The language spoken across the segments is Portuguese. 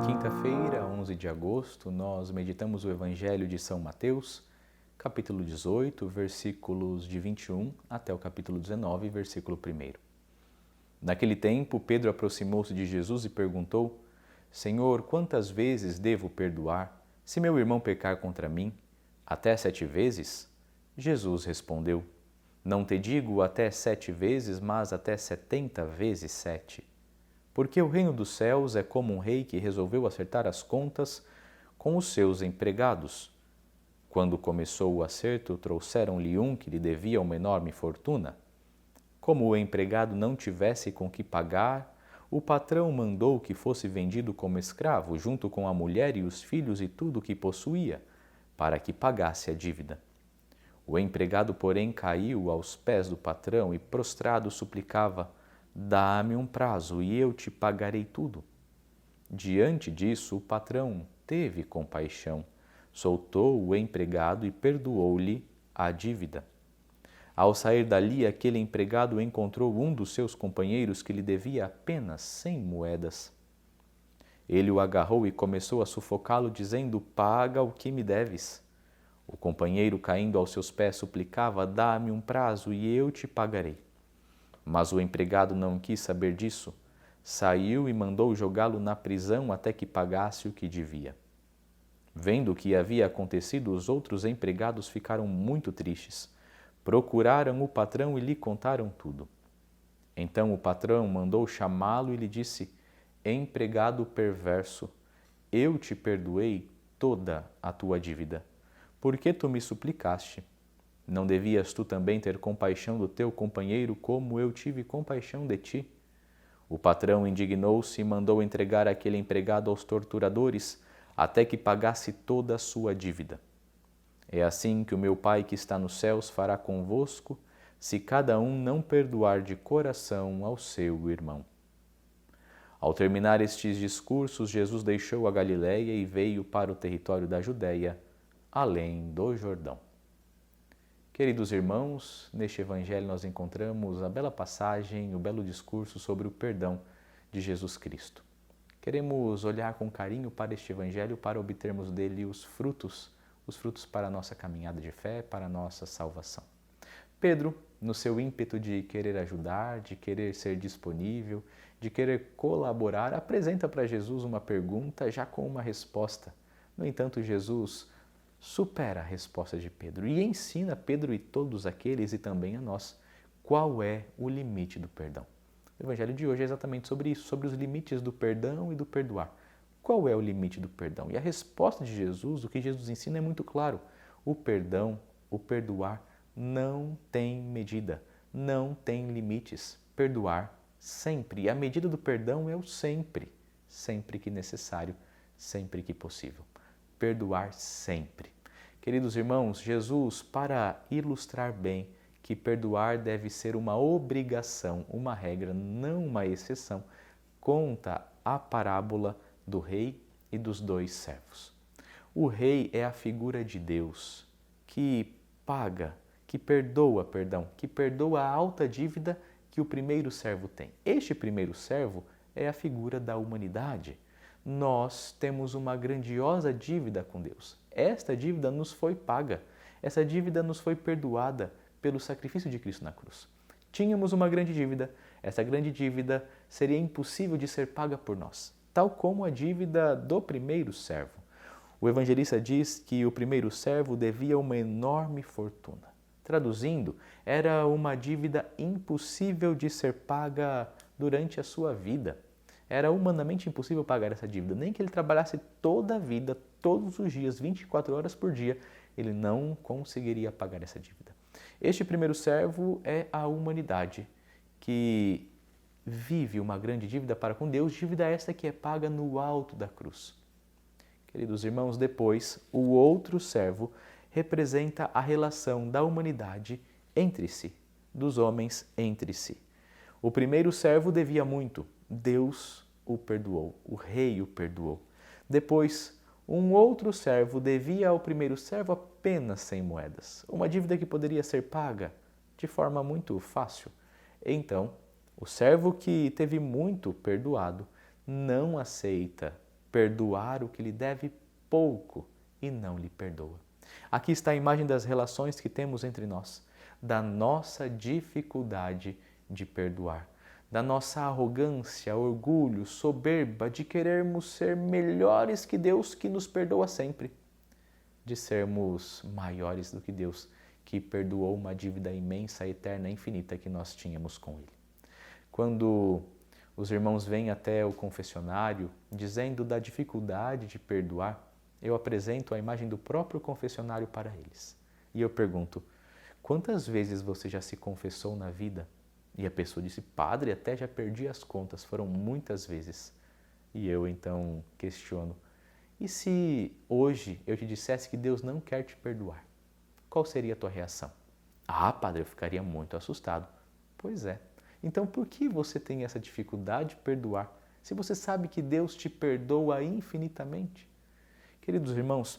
Quinta-feira, 11 de agosto, nós meditamos o Evangelho de São Mateus, capítulo 18, versículos de 21 até o capítulo 19, versículo 1. Naquele tempo, Pedro aproximou-se de Jesus e perguntou: Senhor, quantas vezes devo perdoar, se meu irmão pecar contra mim? Até 7 vezes? Jesus respondeu: Não te digo até 7 vezes, mas até 70 vezes 7. Porque o reino dos céus é como um rei que resolveu acertar as contas com os seus empregados. Quando começou o acerto, trouxeram-lhe um que lhe devia uma enorme fortuna. Como o empregado não tivesse com que pagar, o patrão mandou que fosse vendido como escravo, junto com a mulher e os filhos e tudo o que possuía, para que pagasse a dívida. O empregado, porém, caiu aos pés do patrão e, prostrado, suplicava: Dá-me um prazo e eu te pagarei tudo. Diante disso, o patrão teve compaixão, soltou o empregado e perdoou-lhe a dívida. Ao sair dali, aquele empregado encontrou um dos seus companheiros que lhe devia apenas 100 moedas. Ele o agarrou e começou a sufocá-lo, dizendo: Paga o que me deves. O companheiro, caindo aos seus pés, suplicava: Dá-me um prazo e eu te pagarei. Mas o empregado não quis saber disso. Saiu e mandou jogá-lo na prisão até que pagasse o que devia. Vendo o que havia acontecido, os outros empregados ficaram muito tristes. Procuraram o patrão e lhe contaram tudo. Então o patrão mandou chamá-lo e lhe disse: Empregado perverso, eu te perdoei toda a tua dívida. Por que tu me suplicaste? Não devias tu também ter compaixão do teu companheiro, como eu tive compaixão de ti? O patrão indignou-se e mandou entregar aquele empregado aos torturadores, até que pagasse toda a sua dívida. É assim que o meu Pai que está nos céus fará convosco, se cada um não perdoar de coração ao seu irmão. Ao terminar estes discursos, Jesus deixou a Galiléia e veio para o território da Judéia, além do Jordão. Queridos irmãos, neste Evangelho nós encontramos a bela passagem, o belo discurso sobre o perdão de Jesus Cristo. Queremos olhar com carinho para este Evangelho para obtermos dele os frutos para a nossa caminhada de fé, para a nossa salvação. Pedro, no seu ímpeto de querer ajudar, de querer ser disponível, de querer colaborar, apresenta para Jesus uma pergunta já com uma resposta. No entanto, Jesus supera a resposta de Pedro e ensina a Pedro e todos aqueles e também a nós qual é o limite do perdão. O Evangelho de hoje é exatamente sobre isso, sobre os limites do perdão e do perdoar. Qual é o limite do perdão? E a resposta de Jesus, o que Jesus ensina é muito claro. O perdão, o perdoar não tem medida, não tem limites. Perdoar sempre. E a medida do perdão é o sempre, sempre que necessário, sempre que possível. Perdoar sempre. Queridos irmãos, Jesus, para ilustrar bem que perdoar deve ser uma obrigação, uma regra, não uma exceção, conta a parábola do rei e dos 2 servos. O rei é a figura de Deus que paga, que perdoa a alta dívida que o primeiro servo tem. Este primeiro servo é a figura da humanidade. Nós temos uma grandiosa dívida com Deus. Esta dívida nos foi paga, essa dívida nos foi perdoada pelo sacrifício de Cristo na cruz. Tínhamos uma grande dívida, essa grande dívida seria impossível de ser paga por nós, tal como a dívida do primeiro servo. O evangelista diz que o primeiro servo devia uma enorme fortuna. Traduzindo, era uma dívida impossível de ser paga durante a sua vida. Era humanamente impossível pagar essa dívida, nem que ele trabalhasse toda a vida, todos os dias, 24 horas por dia, ele não conseguiria pagar essa dívida. Este primeiro servo é a humanidade que vive uma grande dívida para com Deus, dívida esta que é paga no alto da cruz. Queridos irmãos, depois, o outro servo representa a relação da humanidade entre si, dos homens entre si. O primeiro servo devia muito, Deus o perdoou, o rei o perdoou. Depois, um outro servo devia ao primeiro servo apenas 100 moedas, uma dívida que poderia ser paga de forma muito fácil. Então, o servo que teve muito perdoado não aceita perdoar o que lhe deve pouco e não lhe perdoa. Aqui está a imagem das relações que temos entre nós, da nossa dificuldade de perdoar, da nossa arrogância, orgulho, soberba de querermos ser melhores que Deus que nos perdoa sempre, de sermos maiores do que Deus que perdoou uma dívida imensa, eterna, infinita que nós tínhamos com Ele. Quando os irmãos vêm até o confessionário dizendo da dificuldade de perdoar, eu apresento a imagem do próprio confessionário para eles. E eu pergunto, quantas vezes você já se confessou na vida? E a pessoa disse, padre, até já perdi as contas, foram muitas vezes. E eu então questiono, e se hoje eu te dissesse que Deus não quer te perdoar? Qual seria a tua reação? Ah, padre, eu ficaria muito assustado. Pois é. Então por que você tem essa dificuldade de perdoar, se você sabe que Deus te perdoa infinitamente? Queridos irmãos,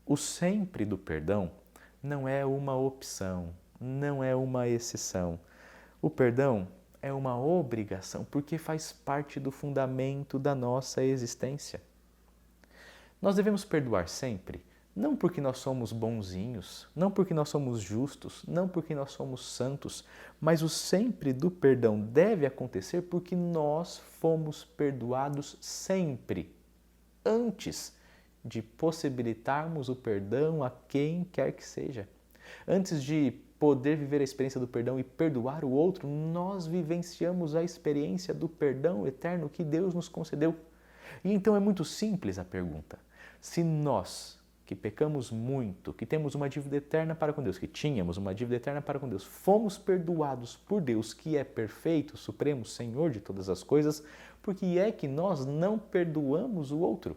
o sempre do perdão não é uma opção, não é uma exceção. O perdão é uma obrigação, porque faz parte do fundamento da nossa existência. Nós devemos perdoar sempre, não porque nós somos bonzinhos, não porque nós somos justos, não porque nós somos santos, mas o sempre do perdão deve acontecer porque nós fomos perdoados sempre, antes de possibilitarmos o perdão a quem quer que seja. Antes de poder viver a experiência do perdão e perdoar o outro, nós vivenciamos a experiência do perdão eterno que Deus nos concedeu. E então é muito simples a pergunta. Se nós, que pecamos muito, que temos uma dívida eterna para com Deus, que tínhamos uma dívida eterna para com Deus, fomos perdoados por Deus, que é perfeito, supremo, Senhor de todas as coisas, por que é que nós não perdoamos o outro?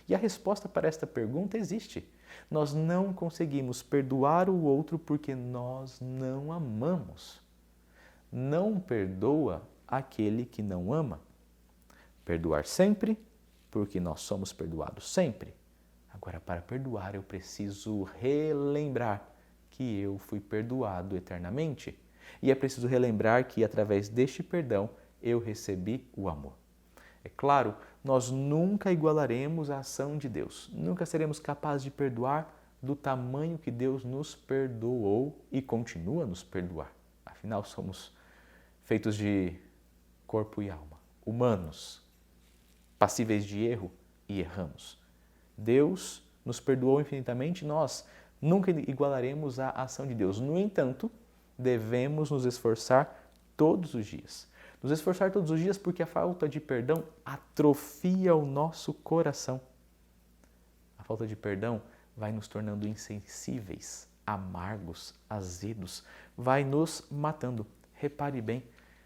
E a resposta para esta pergunta existe. Nós não conseguimos perdoar o outro porque nós não amamos. Não perdoa aquele que não ama. Perdoar sempre, porque nós somos perdoados sempre. Agora, para perdoar, eu preciso relembrar que eu fui perdoado eternamente. E é preciso relembrar que, através deste perdão, eu recebi o amor. É claro, nós nunca igualaremos a ação de Deus. Nunca seremos capazes de perdoar do tamanho que Deus nos perdoou e continua a nos perdoar. Afinal, somos feitos de corpo e alma, humanos, passíveis de erro e erramos. Deus nos perdoou infinitamente, nós nunca igualaremos a ação de Deus. No entanto, devemos nos esforçar todos os dias. Nos esforçar todos os dias porque a falta de perdão atrofia o nosso coração. A falta de perdão vai nos tornando insensíveis, amargos, azedos, vai nos matando. Repare bem,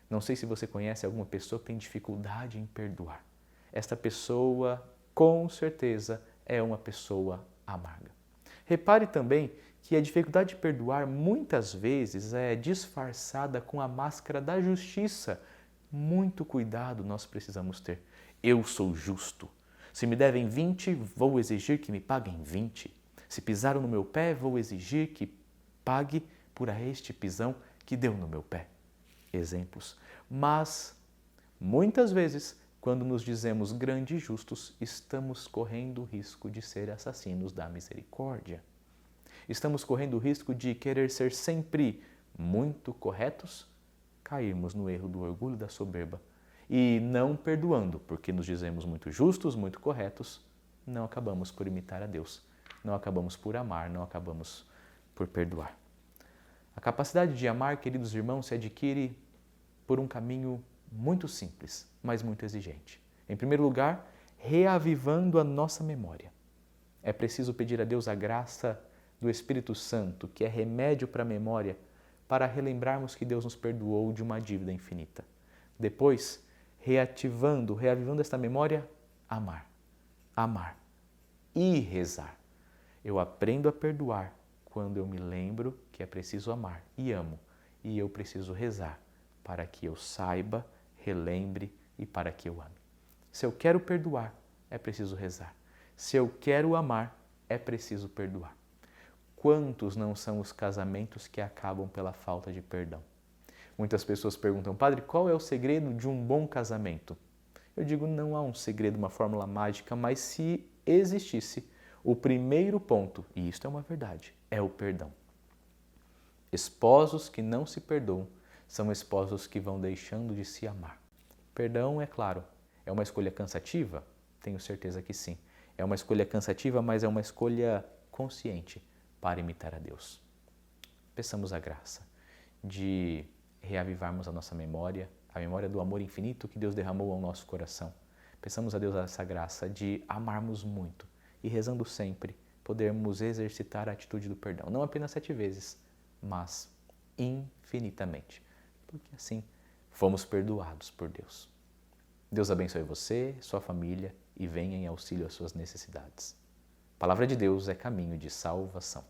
não sei se você conhece alguma pessoa que tem dificuldade em perdoar. Esta pessoa, com certeza, é uma pessoa amarga. Repare também que a dificuldade de perdoar muitas vezes é disfarçada com a máscara da justiça. Muito cuidado nós precisamos ter. Eu sou justo. Se me devem 20, vou exigir que me paguem 20. Se pisaram no meu pé, vou exigir que pague por este pisão que deu no meu pé. Exemplos. Mas, muitas vezes, quando nos dizemos grandes e justos, estamos correndo o risco de ser assassinos da misericórdia. Estamos correndo o risco de querer ser sempre muito corretos, cairmos no erro do orgulho e da soberba e não perdoando, porque nos dizemos muito justos, muito corretos, não acabamos por imitar a Deus, não acabamos por amar, não acabamos por perdoar. A capacidade de amar, queridos irmãos, se adquire por um caminho muito simples, mas muito exigente. Em primeiro lugar, reavivando a nossa memória. É preciso pedir a Deus a graça do Espírito Santo, que é remédio para a memória, para relembrarmos que Deus nos perdoou de uma dívida infinita. Depois, reavivando esta memória, amar e rezar. Eu aprendo a perdoar quando eu me lembro que é preciso amar e amo, e eu preciso rezar para que eu saiba, relembre e para que eu ame. Se eu quero perdoar, é preciso rezar. Se eu quero amar, é preciso perdoar. Quantos não são os casamentos que acabam pela falta de perdão? Muitas pessoas perguntam, padre, qual é o segredo de um bom casamento? Eu digo, não há um segredo, uma fórmula mágica, mas se existisse, o primeiro ponto, e isto é uma verdade, é o perdão. Esposos que não se perdoam são esposos que vão deixando de se amar. Perdão, é claro, é uma escolha cansativa? Tenho certeza que sim. É uma escolha cansativa, mas é uma escolha consciente para imitar a Deus. Peçamos a graça de reavivarmos a nossa memória, a memória do amor infinito que Deus derramou ao nosso coração. Peçamos a Deus essa graça de amarmos muito e, rezando sempre, podermos exercitar a atitude do perdão. Não apenas 7 vezes, mas infinitamente. Porque assim fomos perdoados por Deus. Deus abençoe você, sua família e venha em auxílio às suas necessidades. A palavra de Deus é caminho de salvação.